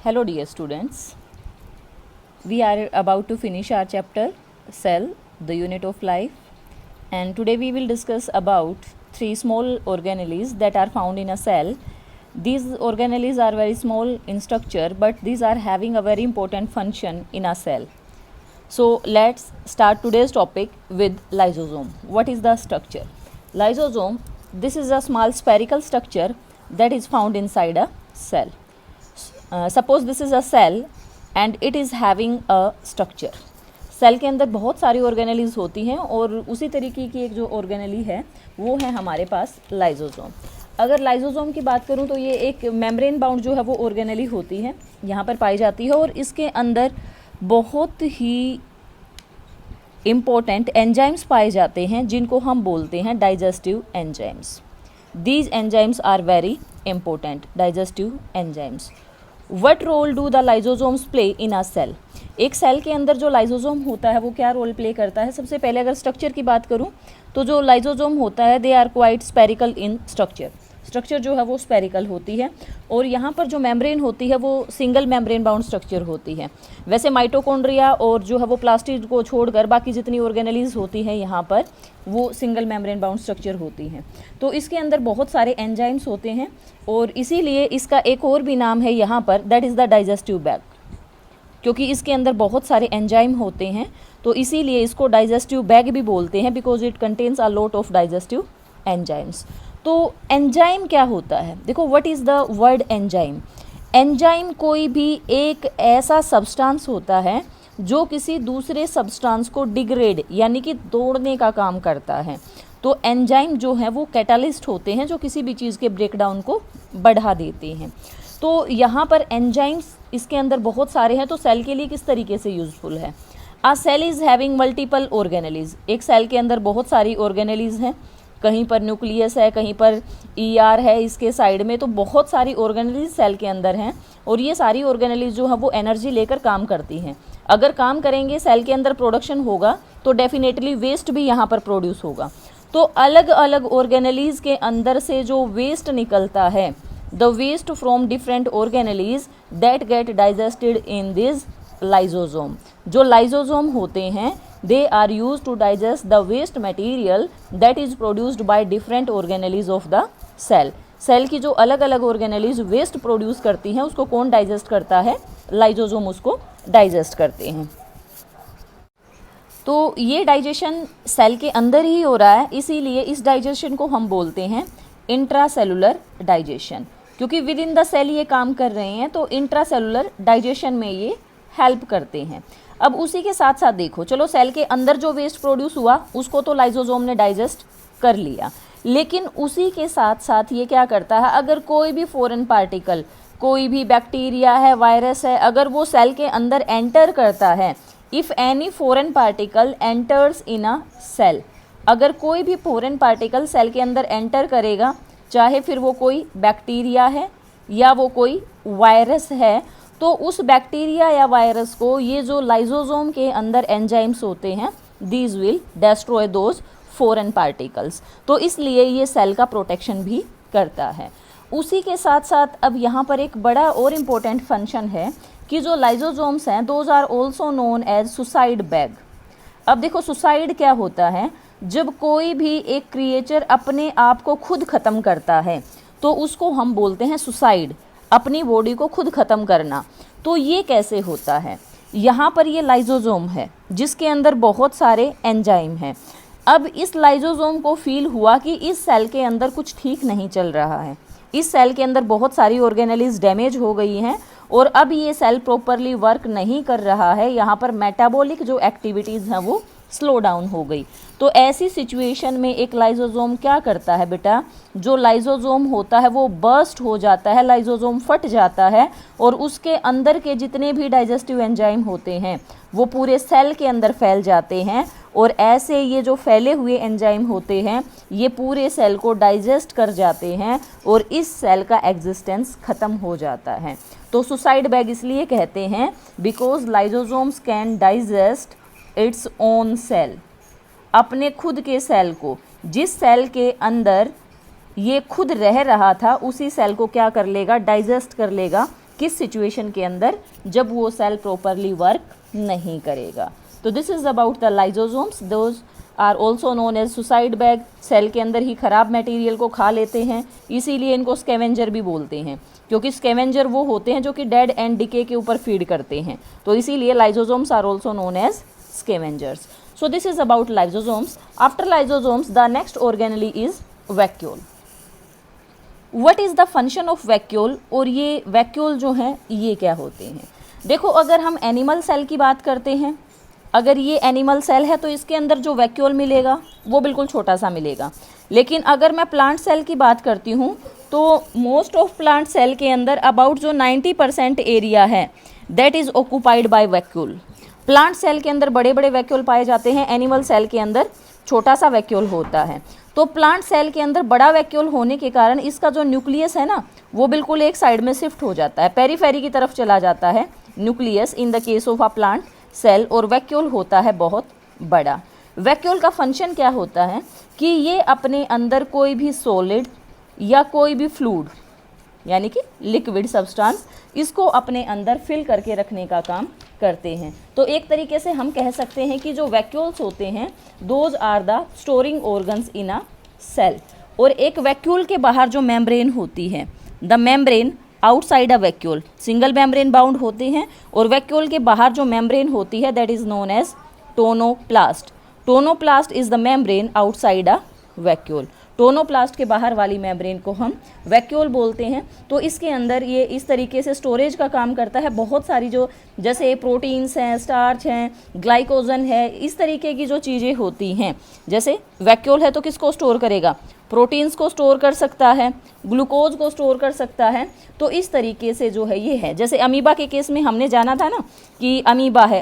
Hello dear students, we are about to finish our chapter Cell, the unit of life, and today we will discuss about three small organelles that are found in a cell. These organelles are very small in structure, but these are having a very important function in a cell. So let's start today's topic with lysosome. What is the structure? Lysosome, this is a small spherical structure that is found inside a cell. Suppose this is a cell and it is having a structure. Cell के अंदर बहुत सारी organelles होती हैं और उसी तरीके की एक जो ऑर्गेनेली है वो है हमारे पास लाइजोसोम. अगर लाइजोसोम की बात करूं तो ये एक मेम्ब्रेन बाउंड जो है वो ऑर्गेनेली होती है, यहाँ पर पाई जाती है और इसके अंदर बहुत ही इम्पोर्टेंट एंजाइम्स पाए जाते हैं जिनको हम बोलते हैं digestive enzymes. These enzymes are very important digestive enzymes. What role do the lysosomes play in a cell? एक सेल के अंदर जो लाइजोसोम होता है वो क्या रोल प्ले करता है? सबसे पहले अगर स्ट्रक्चर की बात करूं तो जो लाइजोसोम होता है they are quite spherical in structure. Structure जो है वो स्पेरिकल होती है और यहाँ पर जो मेम्ब्रेन होती है वो सिंगल मेम्ब्रेन बाउंड स्ट्रक्चर होती है. वैसे माइटोकॉन्ड्रिया और जो है वो प्लास्टिड को छोड़कर बाकी जितनी ऑर्गेनेलीज होती हैं यहाँ पर वो सिंगल मेम्ब्रेन बाउंड स्ट्रक्चर होती हैं. तो इसके अंदर बहुत सारे एंजाइम्स होते हैं और इसीलिए इसका एक और भी नाम है यहाँ पर, that is the digestive bag. क्योंकि इसके अंदर बहुत सारे एंजाइम होते हैं तो इसीलिए इसको डाइजेस्टिव बैग भी बोलते हैं, because it contains a lot of digestive enzymes. तो एंजाइम क्या होता है? देखो, what is the word enzyme? Enzyme कोई भी एक ऐसा सब्सटेंस होता है जो किसी दूसरे सब्सटेंस को डिग्रेड यानी कि तोड़ने का काम करता है. तो एंजाइम जो है वो कैटालिस्ट होते हैं जो किसी भी चीज़ के ब्रेकडाउन को बढ़ा देते हैं. तो यहाँ पर एंजाइम्स इसके अंदर बहुत सारे हैं. तो सेल के लिए किस तरीके से यूज़फुल है? A cell is having multiple organelles. एक सेल के अंदर बहुत सारी ऑर्गेनेलीज हैं. कहीं पर न्यूक्लियस है, कहीं पर ईआर है इसके साइड में. तो बहुत सारी ऑर्गेनेलीज सेल के अंदर हैं और ये सारी ऑर्गेनेलीज जो है वो एनर्जी लेकर काम करती हैं. अगर काम करेंगे, सेल के अंदर प्रोडक्शन होगा तो डेफिनेटली वेस्ट भी यहाँ पर प्रोड्यूस होगा. तो अलग अलग ऑर्गेनेलीज के अंदर से जो वेस्ट निकलता है, the waste from different organelles that get digested in this lysosome. जो लाइजोसोम होते हैं they are use to digest the waste material that is produced by different organelles of the cell. Cell की जो अलग अलग organelles waste produce करती हैं उसको कौन डाइजेस्ट करता है? लाइजोसोम उसको डाइजेस्ट करते हैं. तो ये डाइजेशन सेल के अंदर ही हो रहा है, इसीलिए इस डाइजेशन को हम बोलते हैं इंट्रासेलुलर डाइजेशन. क्योंकि विद इन द सेल ये काम कर रहे हैं तो इंट्रासेलुलर डाइजेशन में ये हेल्प करते हैं. अब उसी के साथ साथ देखो, चलो सेल के अंदर जो वेस्ट प्रोड्यूस हुआ उसको तो लाइजोसोम ने डाइजेस्ट कर लिया, लेकिन उसी के साथ साथ ये क्या करता है? अगर कोई भी फॉरेन पार्टिकल, कोई भी बैक्टीरिया है, वायरस है, अगर वो सेल के अंदर एंटर करता है, if any foreign particle enters in a cell, अगर कोई भी फॉरेन पार्टिकल सेल के अंदर एंटर करेगा, चाहे फिर वो कोई बैक्टीरिया है या वो कोई वायरस है, तो उस बैक्टीरिया या वायरस को ये जो लाइजोसोम के अंदर एंजाइम्स होते हैं these will destroy those foreign particles. तो इसलिए ये सेल का प्रोटेक्शन भी करता है. उसी के साथ साथ अब यहाँ पर एक बड़ा और इम्पोर्टेंट फंक्शन है कि जो लाइजोसोम्स हैं those are also known as suicide bag. अब देखो, सुसाइड क्या होता है? जब कोई भी एक क्रिएचर अपने आप को खुद ख़त्म करता है तो उसको हम बोलते हैं सुसाइड, अपनी बॉडी को खुद ख़त्म करना. तो ये कैसे होता है? यहाँ पर ये लाइजोसोम है जिसके अंदर बहुत सारे एंजाइम हैं. अब इस लाइजोसोम को फील हुआ कि इस सेल के अंदर कुछ ठीक नहीं चल रहा है, इस सेल के अंदर बहुत सारी ऑर्गेनेलीज डैमेज हो गई हैं और अब ये सेल प्रॉपरली वर्क नहीं कर रहा है, यहाँ पर मेटाबॉलिक जो एक्टिविटीज़ हैं वो स्लो डाउन हो गई. तो ऐसी सिचुएशन में एक लाइजोसोम क्या करता है बेटा? जो लाइजोसोम होता है वो बर्स्ट हो जाता है, लाइजोसोम फट जाता है और उसके अंदर के जितने भी डाइजेस्टिव एंजाइम होते हैं वो पूरे सेल के अंदर फैल जाते हैं और ऐसे ये जो फैले हुए एंजाइम होते हैं ये पूरे सेल को डाइजेस्ट कर जाते हैं और इस सेल का एग्जिस्टेंस ख़त्म हो जाता है. तो सुसाइड बैग इसलिए कहते हैं because lysosomes can digest its own cell, अपने खुद के सेल को. जिस सेल के अंदर ये खुद रह रहा था उसी सेल को क्या कर लेगा? डाइजेस्ट कर लेगा किस सिचुएशन के अंदर, जब वो सेल प्रॉपरली वर्क नहीं करेगा। तो this is about the lysosomes, those are also known as suicide bag. Cell के अंदर ही खराब मटेरियल को खा लेते हैं, इसीलिए इनको स्कैवेंजर भी बोलते हैं, क्योंकि स्कैवेंजर वो होते हैं जो कि डेड एंड डिके के ऊपर फीड करते हैं, तो इसीलिए lysosomes are also known as scavengers. So this is about lysosomes. After lysosomes the next organelle is vacuole. What is the function of vacuole, और ये वैक्यूल जो हैं ये क्या होते हैं। देखो, अगर हम एनिमल सेल की बात करते हैं, अगर ये एनिमल सेल है तो इसके अंदर जो वैक्यूल मिलेगा वो बिल्कुल छोटा सा मिलेगा। लेकिन अगर मैं प्लांट सेल की बात करती हूँ तो मोस्ट ऑफ प्लांट सेल के अंदर अबाउट जो 90% एरिया है that is occupied by vacuole. Plant cell के अंदर बड़े बड़े वैक्यूल पाए जाते हैं, एनिमल सेल के अंदर छोटा सा वैक्यूल होता है। तो प्लांट सेल के अंदर बड़ा वैक्यूल होने के कारण इसका जो न्यूक्लियस है ना वो बिल्कुल एक साइड में शिफ्ट हो जाता है, पेरीफेरी की तरफ चला जाता है nucleus in the case of a plant cell, और वैक्यूल होता है बहुत बड़ा। वैक्यूल का फंक्शन क्या होता है कि ये अपने अंदर कोई भी सॉलिड या कोई भी फ्लूइड यानी कि लिक्विड सब्सटेंस इसको अपने अंदर फिल करके रखने का काम करते हैं। तो एक तरीके से हम कह सकते हैं कि जो वैक्यूल्स होते हैं those are the storing organs in a cell. और एक वैक्यूल के बाहर जो मेम्ब्रेन होती है, the membrane outside a vacuole, single membrane bound होते हैं, और वैक्यूल के बाहर जो मेम्ब्रेन होती है that is known as tonoplast. Tonoplast is the membrane outside a vacuole. Tonoplast के बाहर वाली मेम्ब्रेन को हम वैक्यूल बोलते हैं। तो इसके अंदर ये इस तरीके से स्टोरेज का काम करता है। बहुत सारी जो जैसे प्रोटीन्स हैं, स्टार्च हैं, ग्लाइकोजन है, इस तरीके की जो चीज़ें होती हैं, जैसे वैक्यूल है तो किसको स्टोर करेगा, प्रोटीन्स को स्टोर कर सकता है, ग्लूकोज को स्टोर कर सकता है। तो इस तरीके से जो है ये है। जैसे अमीबा के केस में हमने जाना था ना कि अमीबा है,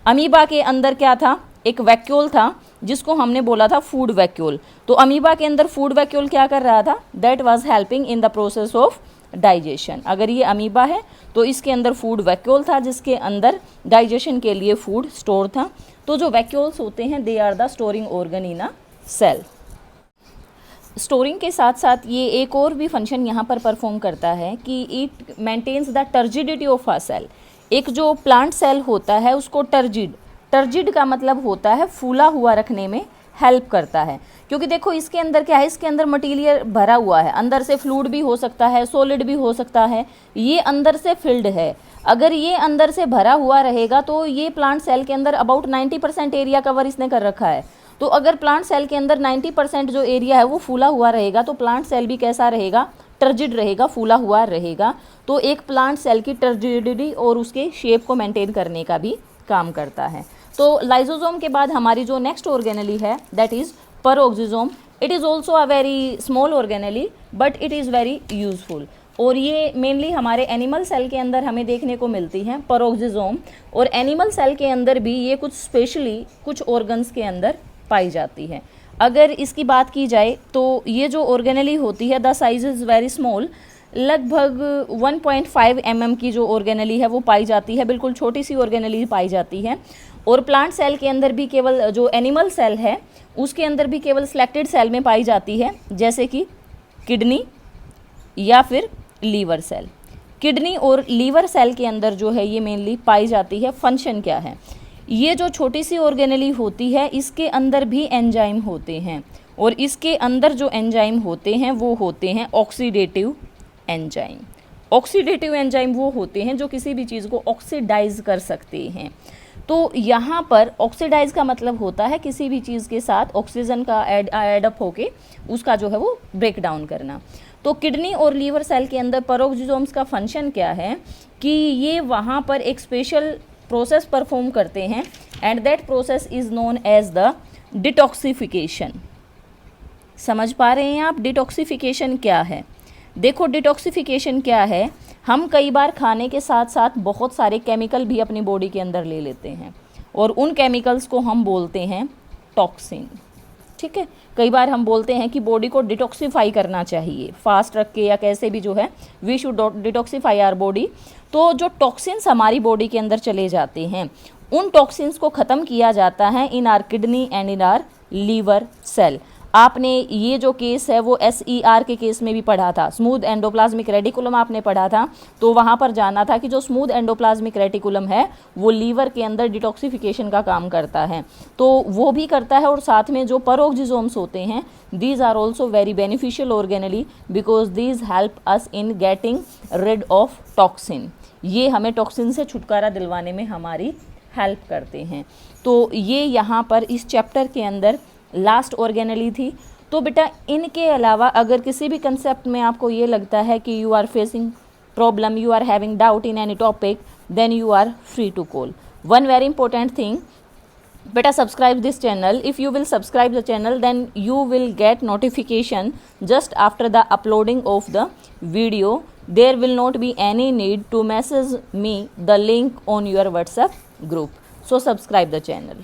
अमीबा के अंदर क्या था, एक वैक्यूल था जिसको हमने बोला था फूड वैक्यूल। तो अमीबा के अंदर फूड वैक्यूल क्या कर रहा था, that was helping in the process of digestion. अगर ये अमीबा है तो इसके अंदर फूड वैक्यूल था जिसके अंदर डाइजेशन के लिए फूड स्टोर था। तो जो वैक्यूल्स होते हैं they are the storing organ in a cell. Storing के साथ साथ ये एक और भी फंक्शन यहाँ पर परफॉर्म करता है कि it maintains the turgidity of a cell. एक जो प्लांट सेल होता है उसको टर्जिड का मतलब होता है फूला हुआ रखने में हेल्प करता है। क्योंकि देखो इसके अंदर क्या है, इसके अंदर मटीरियल भरा हुआ है, अंदर से फ्लूइड भी हो सकता है, सॉलिड भी हो सकता है, ये अंदर से फिल्ड है। अगर ये अंदर से भरा हुआ रहेगा तो ये प्लांट सेल के अंदर अबाउट 90% एरिया कवर इसने कर रखा है। तो अगर प्लांट सेल के अंदर 90% जो एरिया है वो फूला हुआ रहेगा तो प्लांट सेल भी कैसा रहेगा, टर्जिड रहेगा, फूला हुआ रहेगा। तो एक प्लांट सेल की टर्जिडिटी और उसके शेप को मेंटेन करने का भी काम करता है। तो लाइजोसोम के बाद हमारी जो नेक्स्ट ऑर्गेनेली है that is peroxisome. It is also a very small organelle but it is very useful. और ये मेनली हमारे एनिमल सेल के अंदर हमें देखने को मिलती हैं पेरोक्सिसोम। और एनिमल सेल के अंदर भी ये कुछ स्पेशली कुछ ऑर्गन्स के अंदर पाई जाती है। अगर इसकी बात की जाए तो ये जो ऑर्गेनेली होती है the size is very small, लगभग 1.5 mm की जो ऑर्गेनेली है वो पाई जाती है, बिल्कुल छोटी सी ऑर्गेनेली पाई जाती है। और प्लांट सेल के अंदर भी केवल जो एनिमल सेल है उसके अंदर भी केवल सिलेक्टेड सेल में पाई जाती है, जैसे कि किडनी या फिर लीवर सेल। किडनी और लीवर सेल के अंदर जो है ये मेनली पाई जाती है। फंक्शन क्या है, ये जो छोटी सी ऑर्गेनेली होती है इसके अंदर भी एंजाइम होते हैं, और इसके अंदर जो एंजाइम होते हैं वो होते हैं ऑक्सीडेटिव एंजाइम। ऑक्सीडेटिव एंजाइम वो होते हैं जो किसी भी चीज़ को ऑक्सीडाइज कर सकते हैं। तो यहाँ पर ऑक्सीडाइज का मतलब होता है किसी भी चीज़ के साथ ऑक्सीजन का एडअप होके उसका जो है वो ब्रेक डाउन करना। तो किडनी और लीवर सेल के अंदर पेरोक्सिसोम्स का फंक्शन क्या है कि ये वहाँ पर एक स्पेशल प्रोसेस परफॉर्म करते हैं and that process is known as the detoxification. समझ पा रहे हैं आप डिटॉक्सिफिकेशन क्या है? देखो डिटॉक्सिफिकेशन क्या है, हम कई बार खाने के साथ साथ बहुत सारे केमिकल भी अपनी बॉडी के अंदर ले लेते हैं और उन केमिकल्स को हम बोलते हैं टॉक्सिन। ठीक है, कई बार हम बोलते हैं कि बॉडी को डिटॉक्सिफाई करना चाहिए, फास्ट रख के या कैसे भी जो है we should detoxify our body. तो जो टॉक्सिन्स हमारी बॉडी के अंदर चले जाते हैं उन टॉक्सिन्स को ख़त्म किया जाता है in our kidney and in our liver cell. आपने ये जो केस है वो SER के केस में भी पढ़ा था, स्मूथ एंडोप्लाज्मिक रेटिकुलम आपने पढ़ा था, तो वहाँ पर जाना था कि जो स्मूथ एंडोप्लाज्मिक रेटिकुलम है वो लीवर के अंदर डिटॉक्सिफिकेशन का काम करता है, तो वो भी करता है। और साथ में जो परोक्सिसोम्स होते हैं, these are also very beneficial organelle because these help us in getting rid of toxin. ये हमें टॉक्सिन से छुटकारा दिलवाने में हमारी हेल्प करते हैं। तो ये यहाँ पर इस चैप्टर के अंदर लास्ट ऑर्गेनली थी। तो बेटा इनके अलावा अगर किसी भी कंसेप्ट में आपको ये लगता है कि you are facing problem, you are having doubt in any topic, then you are free to call. One very important thing, beta subscribe this channel. If you will subscribe the channel, then you will get notification just after the uploading of the video. There will not be any need to message me the link on your WhatsApp group. So subscribe the channel.